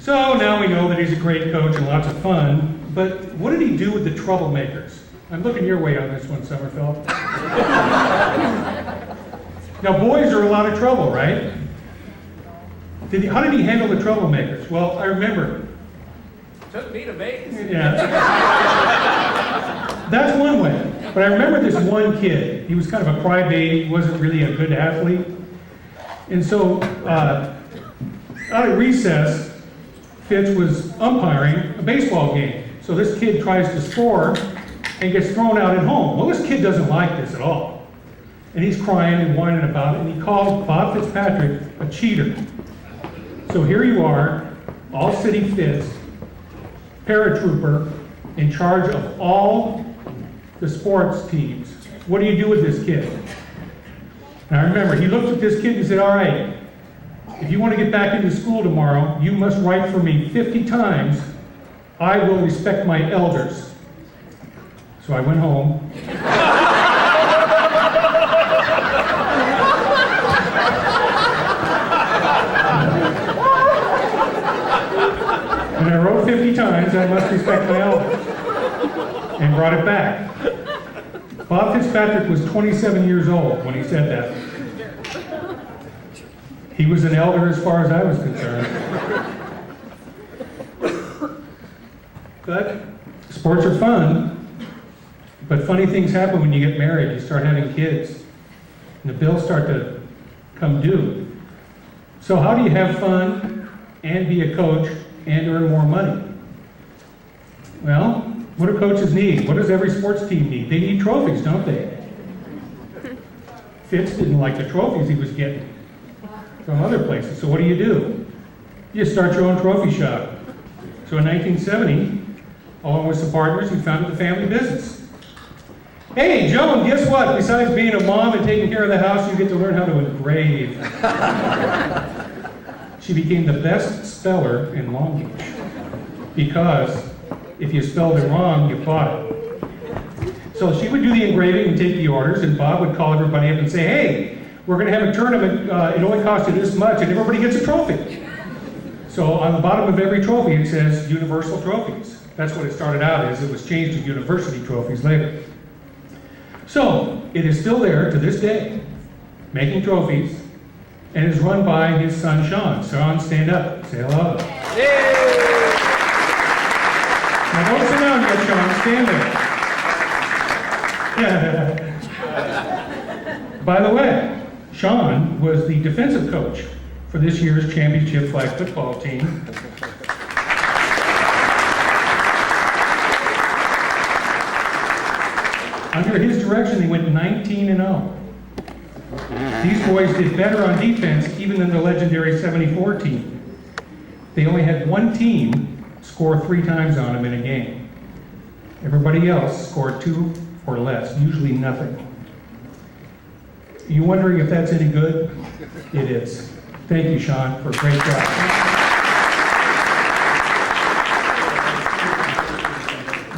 So now we know that he's a great coach and lots of fun, but what did he do with the troublemakers? I'm looking your way on this one, Summerfeld. Now, boys are a lot of trouble, right? How did he handle the troublemakers? Well, I remember. Took me to Vegas. Yeah. That's one way. But I remember this one kid. He was kind of a crybaby. He wasn't really a good athlete. And so, out at recess, Fitz was umpiring a baseball game. So this kid tries to score and gets thrown out at home. Well, this kid doesn't like this at all. And he's crying and whining about it, and he calls Bob Fitzpatrick a cheater. So here you are, all-city Fitz, paratrooper, in charge of all the sports teams. What do you do with this kid? And I remember, he looked at this kid and said, all right, if you want to get back into school tomorrow, you must write for me 50 times, I will respect my elders. So I went home. And I wrote 50 times, I must respect my elders. And brought it back. Bob Fitzpatrick was 27 years old when he said that. He was an elder as far as I was concerned. But sports are fun, but funny things happen when you get married. You start having kids, and the bills start to come due. So how do you have fun and be a coach and earn more money? Well, what do coaches need? What does every sports team need? They need trophies, don't they? Fitz didn't like the trophies he was getting from other places. So what do? You start your own trophy shop. So in 1970, along with some partners, he founded the family business. Hey, Joan, guess what? Besides being a mom and taking care of the house, you get to learn how to engrave. She became the best speller in Long Beach because if you spelled it wrong, you bought it. So she would do the engraving and take the orders, and Bob would call everybody up and say, hey, we're going to have a tournament, it only costs you this much, and everybody gets a trophy. So on the bottom of every trophy it says Universal Trophies. That's what it started out as. It was changed to University Trophies later. So it is still there to this day, making trophies, and is run by his son Sean. Sean, stand up, say hello. Yay! Now don't sit down yet, Sean, stand there. By the way, Sean was the defensive coach for this year's championship flag football team. Under his direction, they went 19-0. These boys did better on defense even than the legendary 74 team. They only had one team score 3 times on them in a game. Everybody else scored 2 or less, usually nothing. Are you wondering if that's any good? It is. Thank you, Sean, for a great job.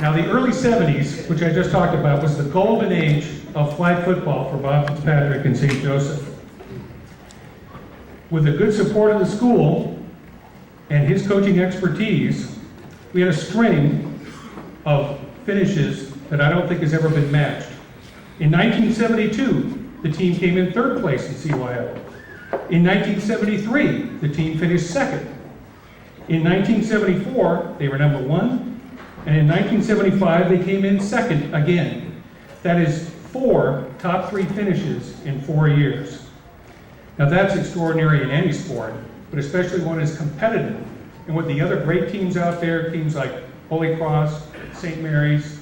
Now, the early 70s, which I just talked about, was the golden age of flag football for Bob Fitzpatrick and St. Joseph. With the good support of the school and his coaching expertise, we had a string of finishes that I don't think has ever been matched. In 1972, the team came in 3rd place in CYO. In 1973, the team finished 2nd. In 1974, they were number 1. And in 1975, they came in 2nd again. That is 4 top 3 finishes in 4 years. Now that's extraordinary in any sport, but especially one as competitive. And with the other great teams out there, teams like Holy Cross, St. Mary's,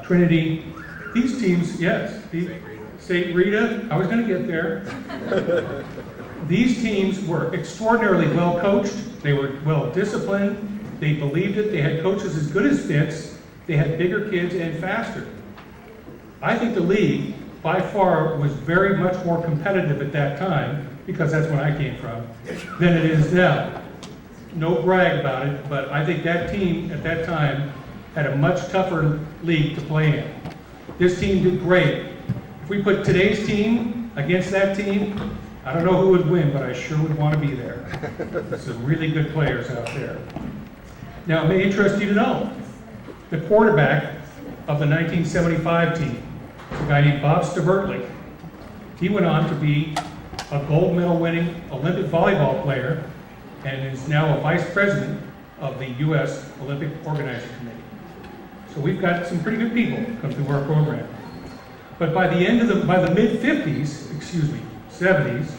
Trinity, these teams, yes, St. Rita, I was going to get there. These teams were extraordinarily well coached, they were well disciplined, they believed it, they had coaches as good as Fitz, they had bigger kids and faster. I think the league, by far, was very much more competitive at that time, because that's when I came from, than it is now. No brag about it, but I think that team at that time had a much tougher league to play in. This team did great. If we put today's team against that team, I don't know who would win, but I sure would want to be there. There's some really good players out there. Now, it may interest you to know, the quarterback of the 1975 team, a guy named Bob Stavertley, he went on to be a gold medal winning Olympic volleyball player and is now a vice president of the U.S. Olympic Organizing Committee. So we've got some pretty good people come through our program. But by the mid-50s, 70s,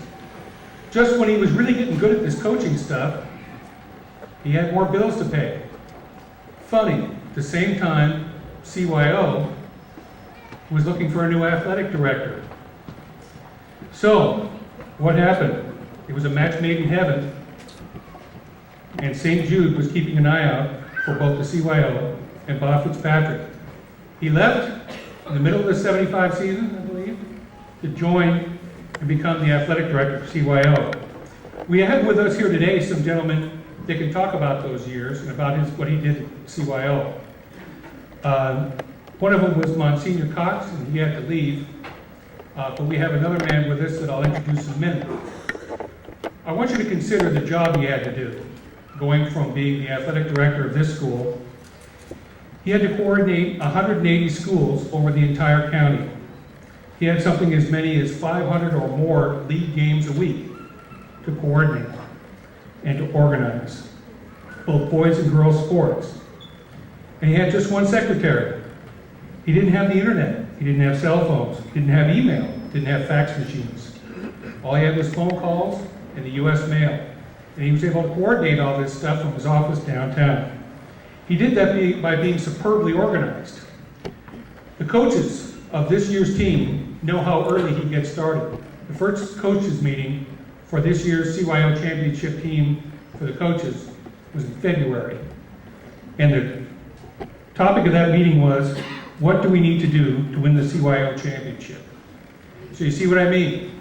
just when he was really getting good at this coaching stuff, he had more bills to pay. Funny, at the same time, CYO was looking for a new athletic director. So, what happened? It was a match made in heaven, and St. Jude was keeping an eye out for both the CYO and Bob Fitzpatrick. He left in the middle of the 75 season, I believe, to join and become the athletic director for CYO. We have with us here today some gentlemen that can talk about those years and about what he did at CYO. One of them was Monsignor Cox, and he had to leave. But we have another man with us that I'll introduce in a minute. I want you to consider the job he had to do, going from being the athletic director of this school. He had to coordinate 180 schools over the entire county. He had something as many as 500 or more league games a week to coordinate and to organize, both boys and girls sports. And he had just one secretary. He didn't have the internet. He didn't have cell phones. Didn't have email. Didn't have fax machines. All he had was phone calls and the U.S. mail. And he was able to coordinate all this stuff from his office downtown. He did that by being superbly organized. The coaches of this year's team know how early he gets started. The first coaches meeting for this year's CYO championship team for the coaches was in February. And the topic of that meeting was, what do we need to do to win the CYO championship? So you see what I mean?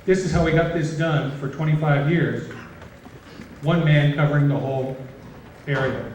This is how we got this done for 25 years. One man covering the whole area.